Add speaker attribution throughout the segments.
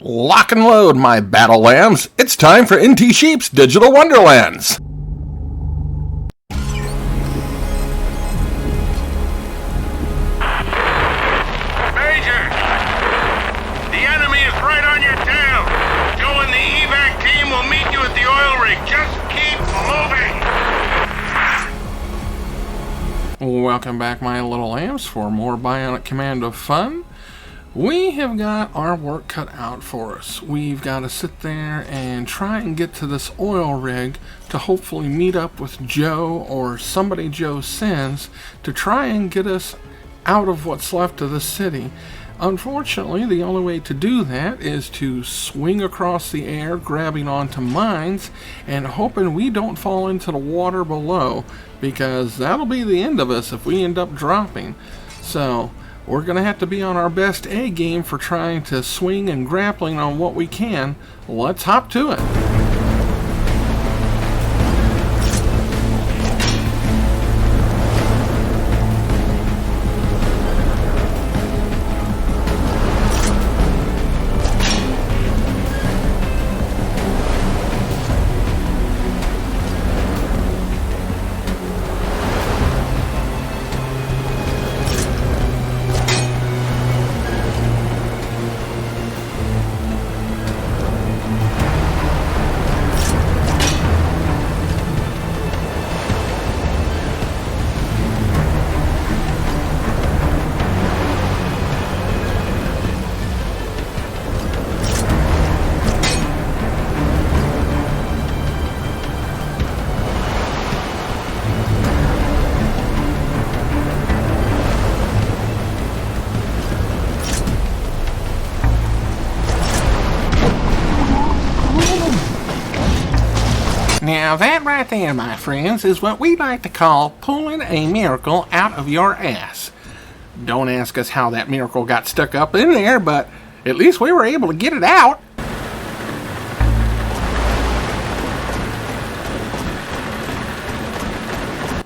Speaker 1: Lock and load, my battle lambs. It's time for NT Sheep's Digital Wonderlands.
Speaker 2: Major! The enemy is right on your tail. Joe and the evac team will meet you at the oil rig. Just keep moving.
Speaker 1: Welcome back, my little lambs, for more Bionic Commando fun. We have got our work cut out for us. We've got to sit there and try and get to this oil rig to hopefully meet up with Joe or somebody Joe sends to try and get us out of what's left of the city. Unfortunately, the only way to do that is to swing across the air, grabbing onto mines and hoping we don't fall into the water below, because that'll be the end of us if we end up dropping. So we're going to have to be on our best A game for trying to swing and grappling on what we can. Let's hop to it. Now that right there, my friends, is what we like to call pulling a miracle out of your ass. Don't ask us how that miracle got stuck up in there, but at least we were able to get it out.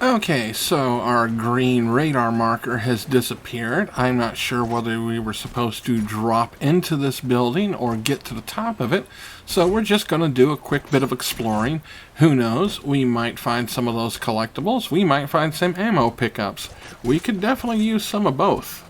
Speaker 1: Okay, so our green radar marker has disappeared. I'm not sure whether we were supposed to drop into this building or get to the top of it, so we're just going to do a quick bit of exploring. Who knows, we might find some of those collectibles, we might find some ammo pickups. We could definitely use some of both.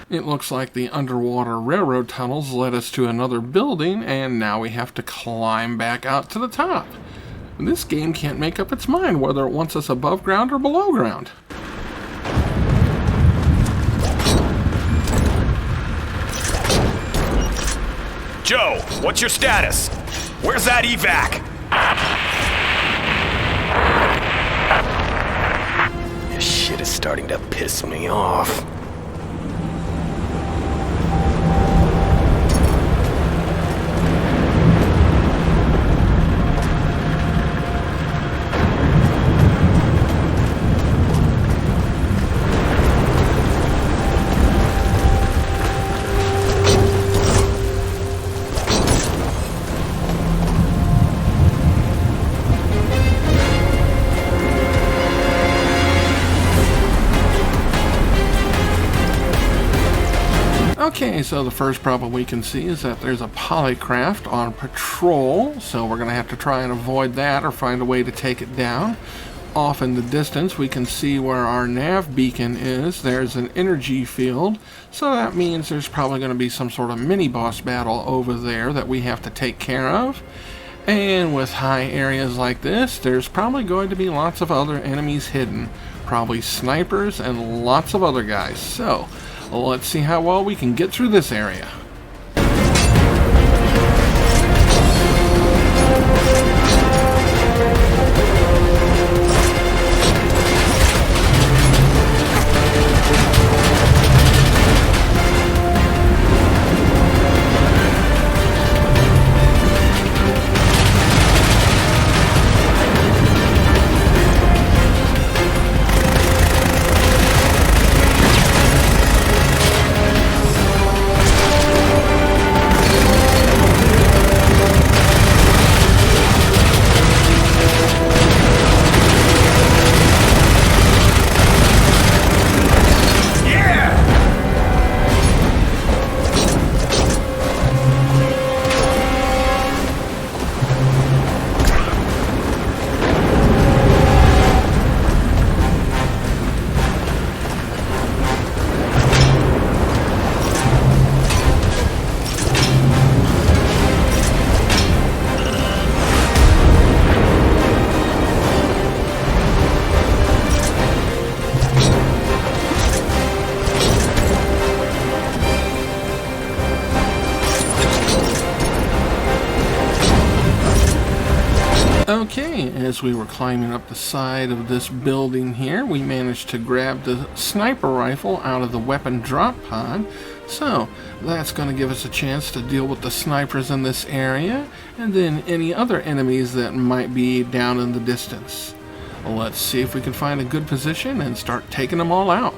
Speaker 1: It looks like the underwater railroad tunnels led us to another building, and now we have to climb back out to the top. This game can't make up its mind whether it wants us above ground or below ground.
Speaker 3: Joe, what's your status? Where's that evac? This shit is starting to piss me off.
Speaker 1: Okay, so the first problem we can see is that there's a polycraft on patrol, so we're going to have to try and avoid that or find a way to take it down. Off in the distance, we can see where our nav beacon is. There's an energy field, so that means there's probably going to be some sort of mini-boss battle over there that we have to take care of. And with high areas like this, there's probably going to be lots of other enemies hidden. Probably snipers and lots of other guys. So let's see how well we can get through this area. Okay, as we were climbing up the side of this building here, we managed to grab the sniper rifle out of the weapon drop pod. So, that's going to give us a chance to deal with the snipers in this area, and then any other enemies that might be down in the distance. Let's see if we can find a good position and start taking them all out.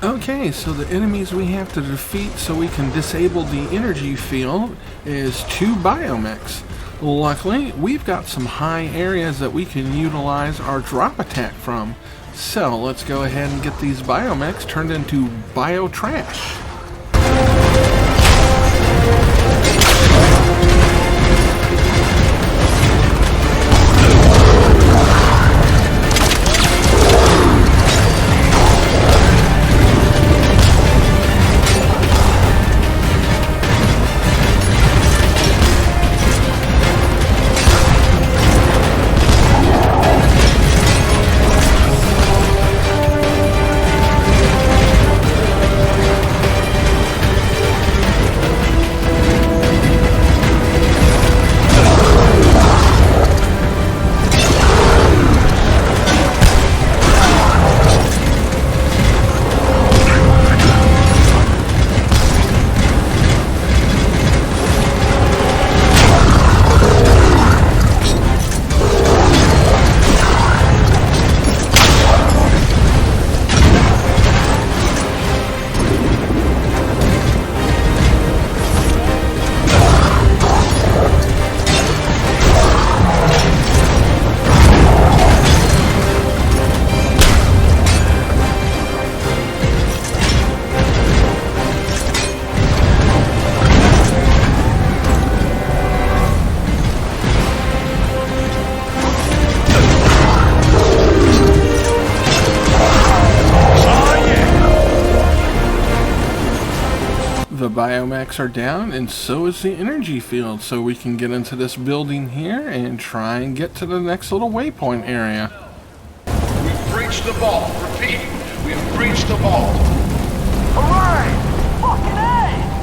Speaker 1: Okay, so the enemies we have to defeat so we can disable the energy field is 2 biomechs. Luckily, we've got some high areas that we can utilize our drop attack from. So let's go ahead and get these biomechs turned into bio trash. The biomechs are down, and so is the energy field, so we can get into this building here and try and get to the next little waypoint area.
Speaker 4: breached the vault. Repeat, we have breached the vault.
Speaker 5: Hooray! Fucking A!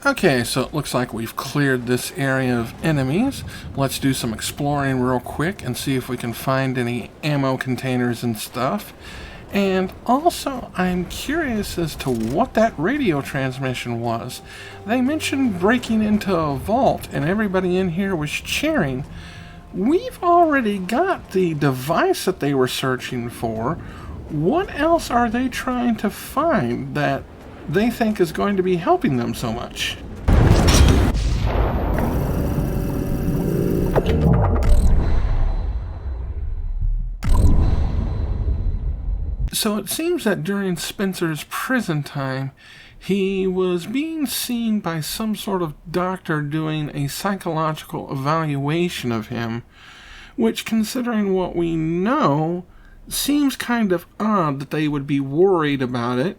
Speaker 1: Okay, so it looks like we've cleared this area of enemies. Let's do some exploring real quick and see if we can find any ammo containers and stuff. And also, I'm curious as to what that radio transmission was. They mentioned breaking into a vault and everybody in here was cheering. We've already got the device that they were searching for. What else are they trying to find that they think is going to be helping them so much? So it seems that during Spencer's prison time, he was being seen by some sort of doctor doing a psychological evaluation of him, which, considering what we know, seems kind of odd that they would be worried about it.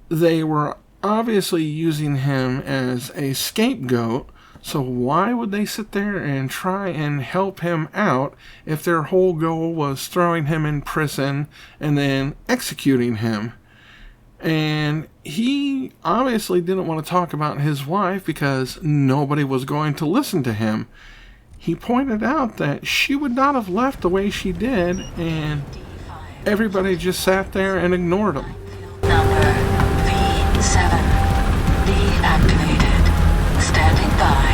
Speaker 1: They were obviously using him as a scapegoat, so why would they sit there and try and help him out if their whole goal was throwing him in prison and then executing him? And he obviously didn't want to talk about his wife because nobody was going to listen to him. He pointed out that she would not have left the way she did, and everybody just sat there and ignored him.
Speaker 6: Number V7 deactivated. Standing by.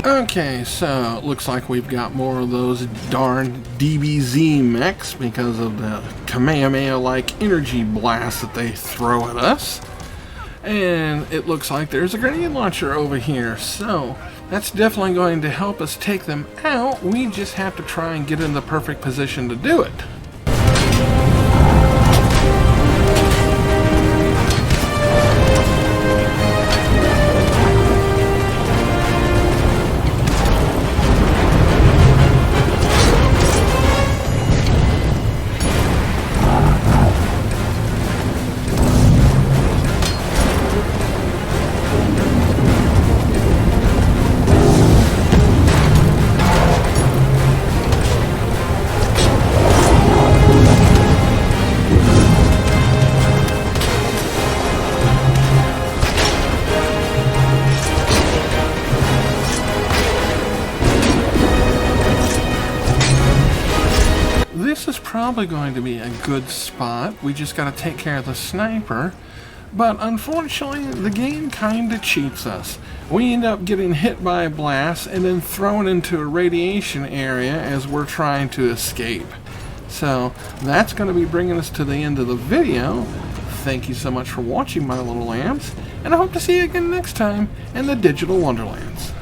Speaker 1: Okay, so it looks like we've got more of those darn DBZ mechs because of the Kamehameha-like energy blast that they throw at us. And it looks like there's a grenade launcher over here, so that's definitely going to help us take them out. We just have to try and get in the perfect position to do it. this is probably going to be a good spot. We just got to take care of the sniper. But unfortunately, the game kind of cheats us. We end up getting hit by a blast and then thrown into a radiation area as we're trying to escape. So that's going to be bringing us to the end of the video. Thank you so much for watching, my little lambs, and I hope to see you again next time in the Digital Wonderlands.